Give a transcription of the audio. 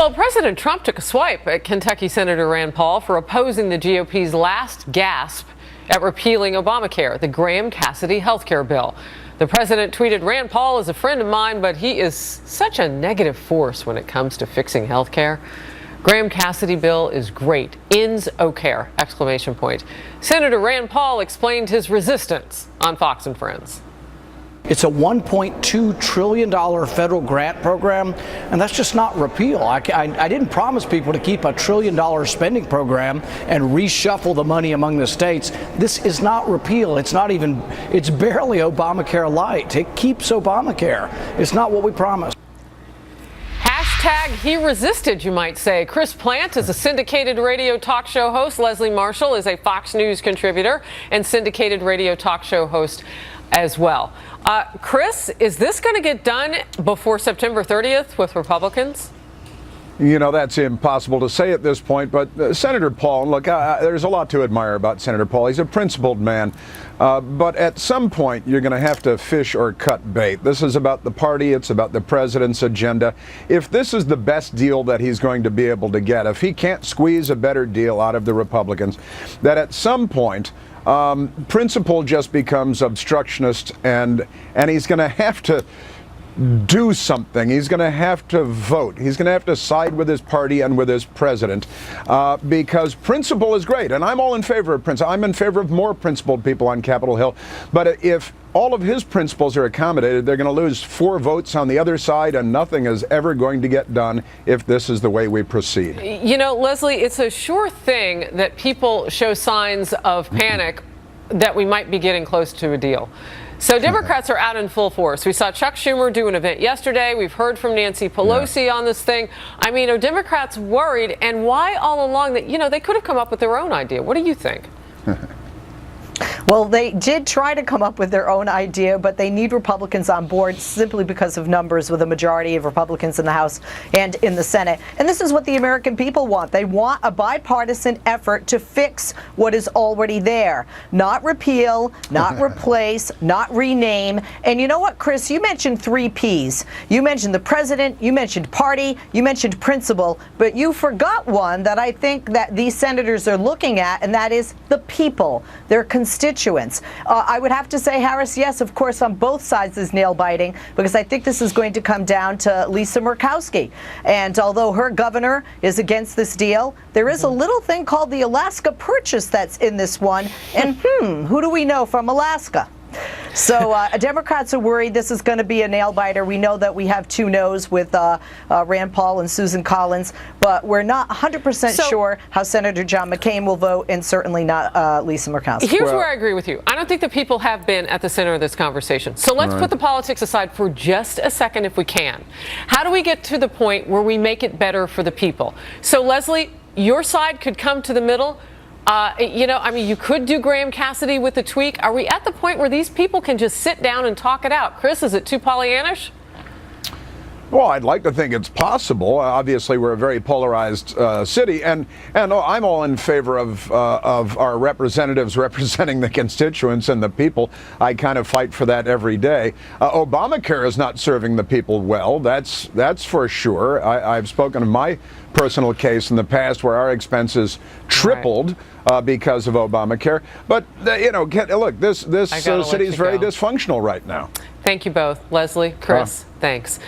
Well, President Trump took a swipe at Kentucky Senator Rand Paul for opposing the GOP's last gasp at repealing Obamacare, the Graham-Cassidy health care bill. The president tweeted, "Rand Paul is a friend of mine, but he is such a negative force when it comes to fixing health care. Graham-Cassidy bill is great. Ends OCare!" Exclamation point. Senator Rand Paul explained his resistance on Fox and Friends. It's a $1.2 trillion federal grant program, and that's just not repeal. I didn't promise people to keep a $1 trillion spending program and reshuffle the money among the states. This is not repeal. It's barely Obamacare light. It keeps Obamacare. It's not what we promised. Hashtag he resisted, you might say. Chris Plant is a syndicated radio talk show host. Leslie Marshall is a Fox News contributor and syndicated radio talk show host as well. Chris, is this going to get done before September 30th with Republicans? You know, that's impossible to say at this point, but Senator Paul, look, there's a lot to admire about Senator Paul. He's a principled man, but at some point you're going to have to fish or cut bait. This is about the party. It's about the president's agenda. If this is the best deal that he's going to be able to get, if he can't squeeze a better deal out of the Republicans, that at some point principle just becomes obstructionist, and he's going to have to do something. He's going to have to vote. He's going to have to side with his party and with his president, because principle is great, and I'm all in favor of principle. I'm in favor of more principled people on Capitol Hill. But if all of his principles are accommodated, they're going to lose 4 votes on the other side, and nothing is ever going to get done if this is the way we proceed. You know, Leslie, it's a sure thing that people show signs of panic that we might be getting close to a deal. So Democrats are out in full force. We saw Chuck Schumer do an event yesterday. We've heard from Nancy Pelosi on this thing. I mean, are Democrats worried? And why all along that, you know, they could have come up with their own idea. What do you think? Well, they did try to come up with their own idea, but they need Republicans on board simply because of numbers, with a majority of Republicans in the House and in the Senate. And this is what the American people want. They want a bipartisan effort to fix what is already there. Not repeal, not replace, not rename. And you know what, Chris? You mentioned 3 Ps. You mentioned the president, you mentioned party, you mentioned principle, but you forgot one that I think that these senators are looking at, and that is the people, their constituents. I would have to say, Harris, yes, of course, on both sides is nail-biting, because I think this is going to come down to Lisa Murkowski. And although her governor is against this deal, there is a little thing called the Alaska Purchase that's in this one. And who do we know from Alaska? So Democrats are worried this is going to be a nail-biter. We know that we have 2 no's with Rand Paul and Susan Collins, but we're not 100% sure how Senator John McCain will vote, and certainly not Lisa Murkowski. Here's where I agree with you. I don't think the people have been at the center of this conversation. So let's put the politics aside for just a second if we can. How do we get to the point where we make it better for the people? So, Leslie, your side could come to the middle. You know, I mean, you could do Graham-Cassidy with a tweak. Are we at the point where these people can just sit down and talk it out? Chris, is it too Pollyannish? Well, I'd like to think it's possible. Obviously, we're a very polarized city, and I'm all in favor of our representatives representing the constituents and the people. I kind of fight for that every day. Obamacare is not serving the people well. That's for sure. I've spoken of my personal case in the past where our expenses tripled because of Obamacare. But you know, look, this city is very dysfunctional right now. Thank you both, Leslie, Chris. Thanks.